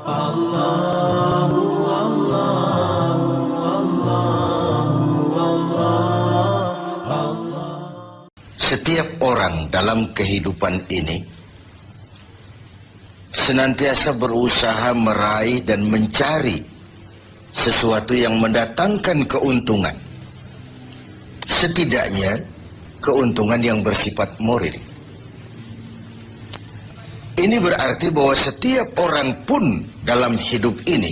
Setiap orang dalam kehidupan ini senantiasa berusaha meraih dan mencari sesuatu yang mendatangkan keuntungan. Setidaknya keuntungan yang bersifat moral. Ini berarti bahwa setiap orang pun dalam hidup ini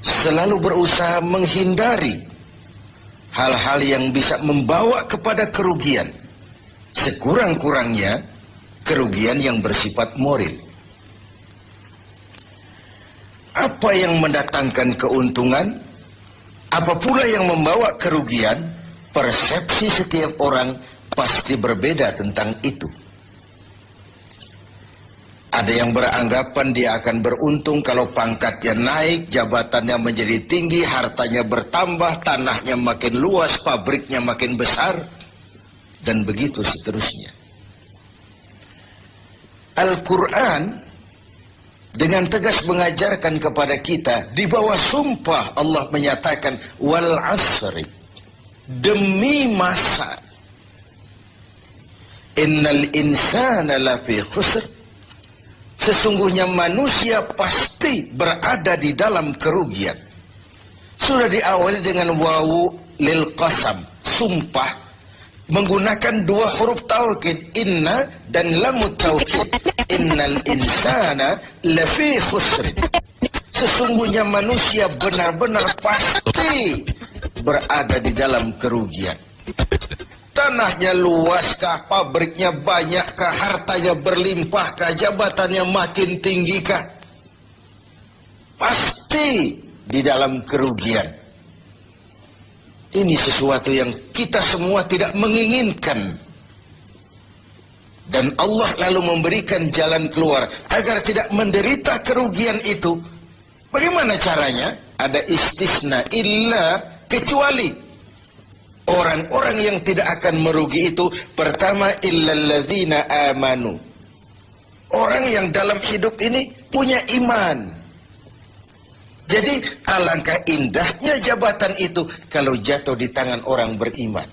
selalu berusaha menghindari hal-hal yang bisa membawa kepada kerugian, sekurang-kurangnya kerugian yang bersifat moral. Apa yang mendatangkan keuntungan, apa pula yang membawa kerugian, persepsi setiap orang pasti berbeda tentang itu. Ada yang beranggapan dia akan beruntung kalau pangkatnya naik, jabatannya menjadi tinggi, hartanya bertambah, tanahnya makin luas, pabriknya makin besar, dan begitu seterusnya. Al-Quran dengan tegas mengajarkan kepada kita, di bawah sumpah Allah menyatakan, wal asri, demi masa, innal insana lafi khusr, sesungguhnya manusia pasti berada di dalam kerugian. Sudah diawali dengan wawu lil qasam, sumpah, menggunakan dua huruf taukid, inna dan lamut taukid. Innal insana lafi khusrin, sesungguhnya manusia benar-benar pasti berada di dalam kerugian. Tanahnya luaskah, pabriknya banyakkah, hartanya berlimpahkah, jabatannya makin tinggikah, pasti di dalam kerugian. Ini sesuatu yang kita semua tidak menginginkan. Dan Allah lalu memberikan jalan keluar agar tidak menderita kerugian itu. Bagaimana caranya? Ada istisna, illa, kecuali orang-orang yang tidak akan merugi itu. Pertama, illalladzina amanu, orang yang dalam hidup ini punya iman. Jadi alangkah indahnya jabatan itu kalau jatuh di tangan orang beriman.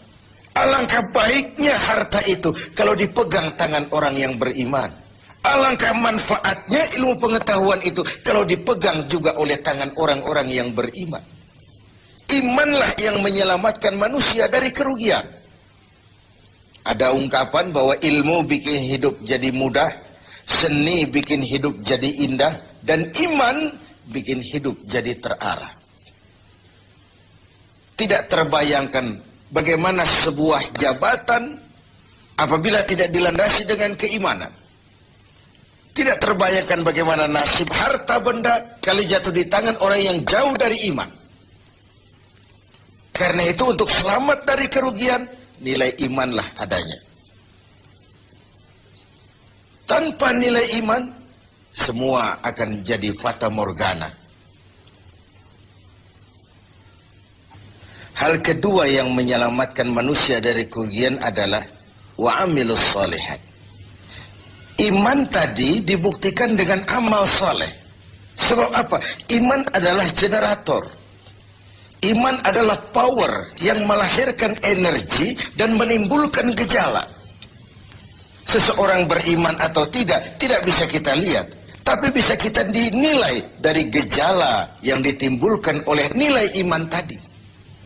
Alangkah baiknya harta itu kalau dipegang tangan orang yang beriman. Alangkah manfaatnya ilmu pengetahuan itu kalau dipegang juga oleh tangan orang-orang yang beriman. Imanlah yang menyelamatkan manusia dari kerugian. Ada ungkapan bahwa ilmu bikin hidup jadi mudah, seni bikin hidup jadi indah, dan iman bikin hidup jadi terarah. Tidak terbayangkan bagaimana sebuah jabatan apabila tidak dilandasi dengan keimanan. Tidak terbayangkan bagaimana nasib harta benda kalau jatuh di tangan orang yang jauh dari iman. Karena itu untuk selamat dari kerugian, nilai imanlah adanya. Tanpa nilai iman, semua akan jadi fata morgana. Hal kedua yang menyelamatkan manusia dari kerugian adalah wa'amilus shalihat. Iman tadi dibuktikan dengan amal soleh. Sebab apa? Iman adalah generator. Iman adalah power yang melahirkan energi dan menimbulkan gejala. Seseorang beriman atau tidak bisa kita lihat. Tapi bisa kita dinilai dari gejala yang ditimbulkan oleh nilai iman tadi.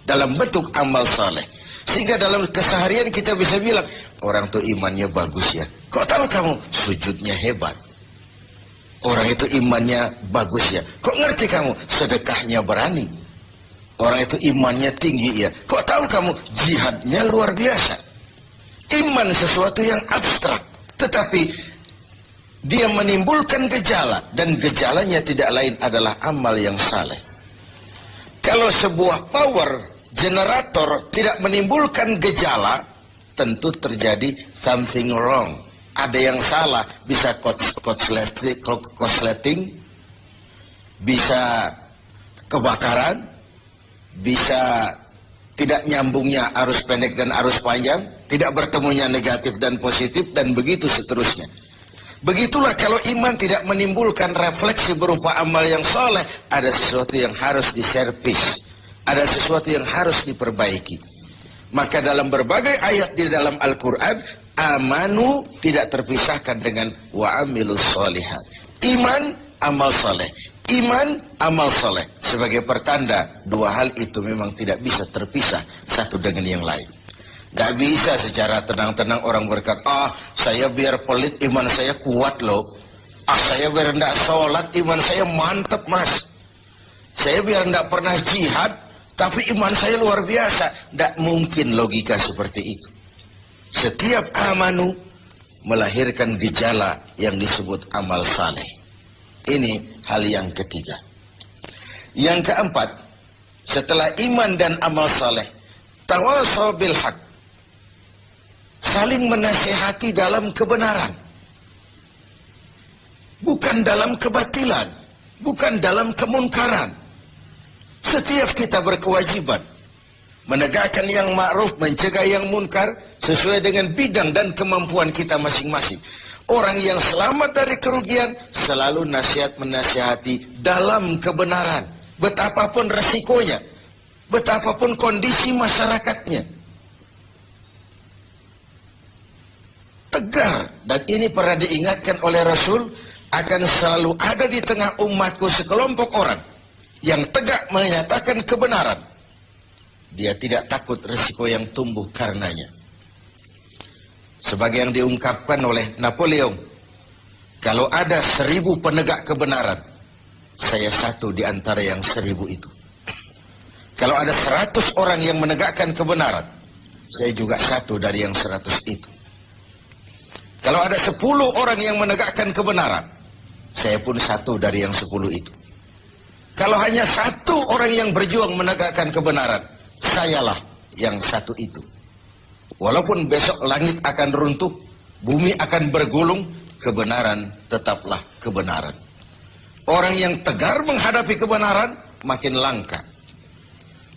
Dalam bentuk amal saleh. Sehingga dalam keseharian kita bisa bilang, orang itu imannya bagus ya. Kok tahu kamu? Sujudnya hebat. Orang itu imannya bagus ya. Kok ngerti kamu? Sedekahnya berani. Orang itu imannya tinggi ya. Kok tahu kamu? Jihadnya luar biasa. Iman sesuatu yang abstrak. Tetapi dia menimbulkan gejala. Dan gejalanya tidak lain adalah amal yang saleh. Kalau sebuah power generator tidak menimbulkan gejala, tentu terjadi something wrong. Ada yang salah. Bisa korsleting, bisa kebakaran, bisa tidak nyambungnya arus pendek dan arus panjang, tidak bertemunya negatif dan positif, dan begitu seterusnya. Begitulah kalau iman tidak menimbulkan refleksi berupa amal yang soleh, ada sesuatu yang harus diservis, ada sesuatu yang harus diperbaiki. Maka dalam berbagai ayat di dalam Al-Quran, amanu tidak terpisahkan dengan wa'amilus solihat. Iman, amal soleh. Iman, amal soleh. Sebagai pertanda, dua hal itu memang tidak bisa terpisah satu dengan yang lain. Gak bisa secara tenang-tenang orang berkata, saya biar pelit iman saya kuat loh. Saya biar tidak sholat iman saya mantap mas. Saya biar tidak pernah jihad tapi iman saya luar biasa. Tidak mungkin logika seperti itu. Setiap amanu melahirkan gejala yang disebut amal saleh. Ini hal yang ketiga. Yang keempat, setelah iman dan amal saleh, tawasaw bil haq, saling menasihati dalam kebenaran, bukan dalam kebatilan, bukan dalam kemunkaran. Setiap kita berkewajiban menegakkan yang ma'ruf, mencegah yang munkar sesuai dengan bidang dan kemampuan kita masing-masing. Orang yang selamat dari kerugian selalu nasihat menasihati dalam kebenaran, betapapun resikonya, betapapun kondisi masyarakatnya. Tegar, dan ini pernah diingatkan oleh Rasul, akan selalu ada di tengah umatku sekelompok orang yang tegak menyatakan kebenaran. Dia tidak takut risiko yang tumbuh karenanya. Sebagai yang diungkapkan oleh Napoleon, kalau ada 1000 penegak kebenaran, saya satu di antara yang 1000 itu. Kalau ada 100 orang yang menegakkan kebenaran, saya juga satu dari yang 100 itu. Kalau ada 10 orang yang menegakkan kebenaran, saya pun satu dari yang 10 itu. Kalau hanya 1 orang yang berjuang menegakkan kebenaran, sayalah yang satu itu. Walaupun besok langit akan runtuh, bumi akan bergulung, kebenaran tetaplah kebenaran. Orang yang tegar menghadapi kebenaran makin langka.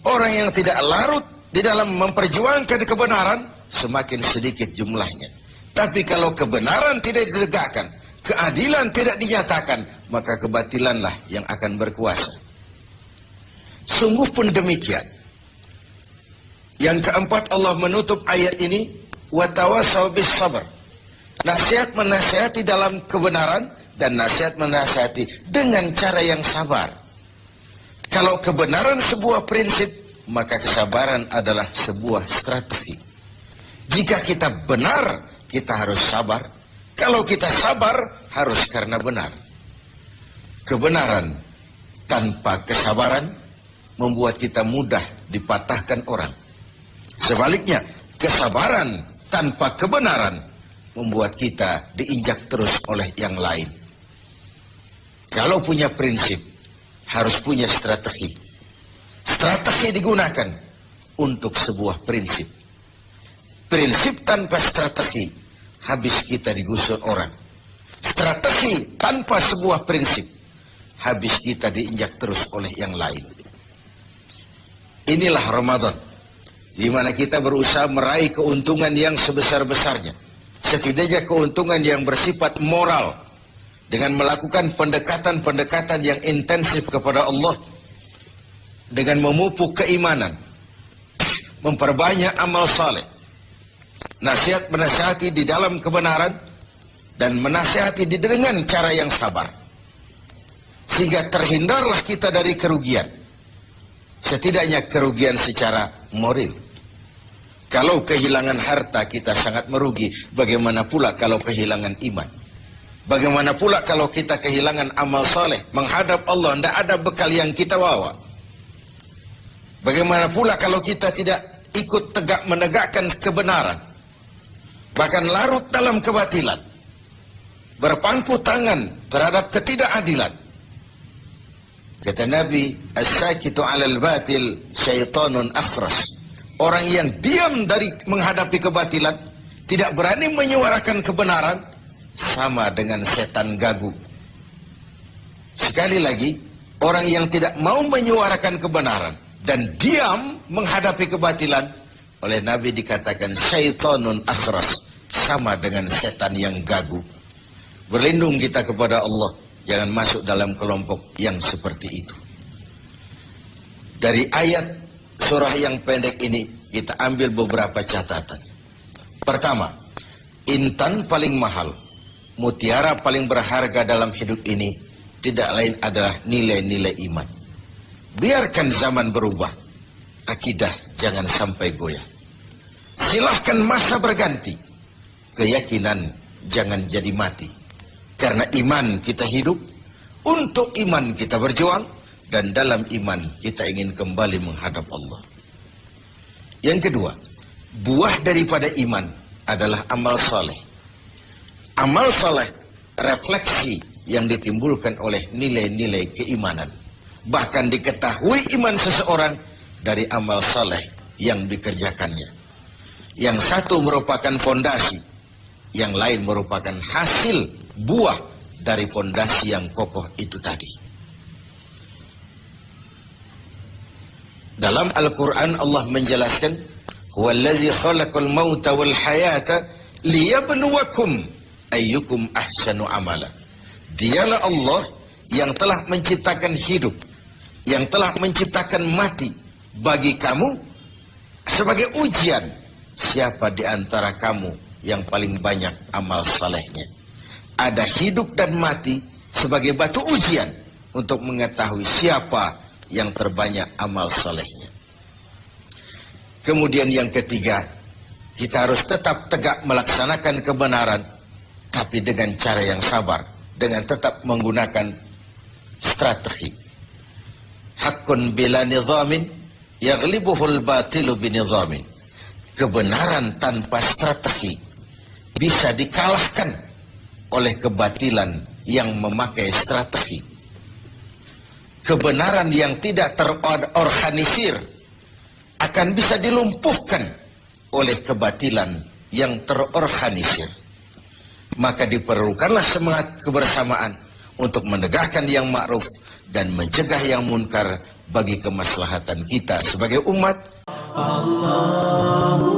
Orang yang tidak larut di dalam memperjuangkan kebenaran semakin sedikit jumlahnya. Tapi kalau kebenaran tidak ditegakkan, keadilan tidak dinyatakan, maka kebatilanlah yang akan berkuasa. Sungguh pun demikian. Yang keempat, Allah menutup ayat ini, watawasaw bis sabr. Nasihat menasihati dalam kebenaran dan nasihat menasihati dengan cara yang sabar. Kalau kebenaran sebuah prinsip, maka kesabaran adalah sebuah strategi. Jika kita benar, kita harus sabar. Kalau kita sabar, harus karena benar. Kebenaran tanpa kesabaran membuat kita mudah dipatahkan orang. Sebaliknya, kesabaran tanpa kebenaran membuat kita diinjak terus oleh yang lain. Kalau punya prinsip, harus punya strategi. Strategi digunakan untuk sebuah prinsip. Prinsip tanpa strategi, habis kita digusur orang. Strategi tanpa sebuah prinsip, habis kita diinjak terus oleh yang lain. Inilah Ramadan, di mana kita berusaha meraih keuntungan yang sebesar-besarnya. Setidaknya keuntungan yang bersifat moral, dengan melakukan pendekatan-pendekatan yang intensif kepada Allah, dengan memupuk keimanan, memperbanyak amal saleh, nasihat menasihati di dalam kebenaran, dan menasihati dengan cara yang sabar, sehingga terhindarlah kita dari kerugian. Setidaknya kerugian secara moral. Kalau kehilangan harta kita sangat merugi, bagaimana pula kalau kehilangan iman? Bagaimana pula kalau kita kehilangan amal saleh, menghadap Allah tidak ada bekal yang kita bawa? Bagaimana pula kalau kita tidak ikut tegak menegakkan kebenaran, bahkan larut dalam kebatilan, berpangku tangan terhadap ketidakadilan? Kata Nabi, as-sakitu 'alal batil syaitanun akhras. Orang yang diam dari menghadapi kebatilan, tidak berani menyuarakan kebenaran, sama dengan setan gagu. Sekali lagi, orang yang tidak mau menyuarakan kebenaran dan diam menghadapi kebatilan, oleh Nabi dikatakan syaitanun akhras, sama dengan setan yang gagu. Berlindung kita kepada Allah, jangan masuk dalam kelompok yang seperti itu. Dari ayat surah yang pendek ini kita ambil beberapa catatan. Pertama, intan paling mahal, mutiara paling berharga dalam hidup ini tidak lain adalah nilai-nilai iman. Biarkan zaman berubah, akidah jangan sampai goyah. Silahkan masa berganti, keyakinan jangan jadi mati. Karena iman kita hidup, untuk iman kita berjuang, dan dalam iman kita ingin kembali menghadap Allah. Yang kedua, buah daripada iman adalah amal soleh. Amal soleh, refleksi yang ditimbulkan oleh nilai-nilai keimanan. Bahkan diketahui iman seseorang dari amal soleh yang dikerjakannya. Yang satu merupakan fondasi, yang lain merupakan hasil buah dari fondasi yang kokoh itu tadi. Dalam Al-Quran Allah menjelaskan, "Huwallazi khalaqal mauta wal hayata liyabluwakum ayyukum ahsanu amala." Dialah Allah yang telah menciptakan hidup, yang telah menciptakan mati bagi kamu sebagai ujian, siapa di antara kamu yang paling banyak amal salehnya. Ada hidup dan mati sebagai batu ujian untuk mengetahui siapa yang terbanyak amal salehnya. Kemudian yang ketiga, kita harus tetap tegak melaksanakan kebenaran, tapi dengan cara yang sabar, dengan tetap menggunakan strategi. Haqqun bila nizamin yaghlibuhul batilu binizamin. Kebenaran tanpa strategi bisa dikalahkan oleh kebatilan yang memakai strategi. Kebenaran yang tidak terorganisir akan bisa dilumpuhkan oleh kebatilan yang terorganisir. Maka diperlukanlah semangat kebersamaan untuk menegakkan yang ma'ruf dan mencegah yang munkar bagi kemaslahatan kita sebagai umat. Allah